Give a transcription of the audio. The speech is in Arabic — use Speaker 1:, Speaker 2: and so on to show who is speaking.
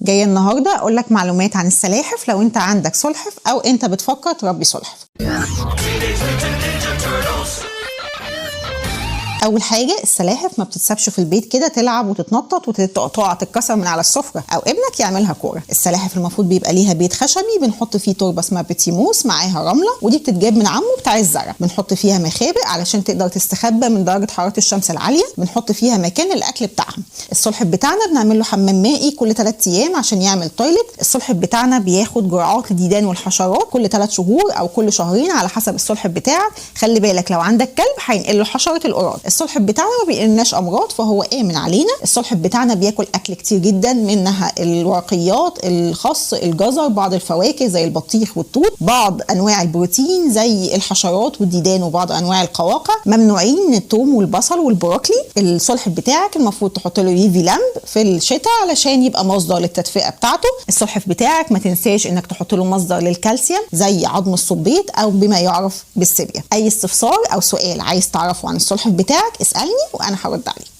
Speaker 1: جاية النهاردة أقول لك معلومات عن السلاحف لو أنت عندك سلحف أو أنت بتفكر تربي سلحف. أول حاجة، السلاحف ما بتتسابش في البيت كده تلعب وتتنطط وتقع تتكسر من على السفرة أو ابنك يعملها كورة. السلاحف المفروض بيبقى ليها بيت خشبي بنحط فيه تربة اسمها بتيموس معاها رملة، ودي بتتجاب من عمه بتاع الزرع. بنحط فيها مخابئ علشان تقدر تستخبى من درجة حرارة الشمس العالية. بنحط فيها مكان الأكل بتاعهم. السلحف بتاعنا بنعمل له حمام مائي كل 3 أيام عشان يعمل تويلت. السلحف بتاعنا بياخد جرعات للديدان والحشرات كل 3 شهور أو كل شهرين على حسب السلحف بتاعك. خلي بالك لو عندك كلب هينقل له حشرة القراد. السلحف بتاعنا ما بينقلناش امراض فهو امن علينا. السلحف بتاعنا بياكل اكل كتير جدا، منها الورقيات، الخس، الجزر، بعض الفواكه زي البطيخ والتوت، بعض انواع البروتين زي الحشرات والديدان، وبعض انواع القواقع. ممنوعين الثوم والبصل والبروكلي. السلحف بتاعك المفروض تحط له يوفي لامب في الشتاء علشان يبقى مصدر للتدفئه بتاعته. السلحف بتاعك ما تنساش انك تحط له مصدر للكالسيوم زي عظم الصبيط او بما يعرف بالسيبيا. اي استفسار او سؤال عايز تعرفه عن السلحف بتاعك اسألني وانا هرد عليك.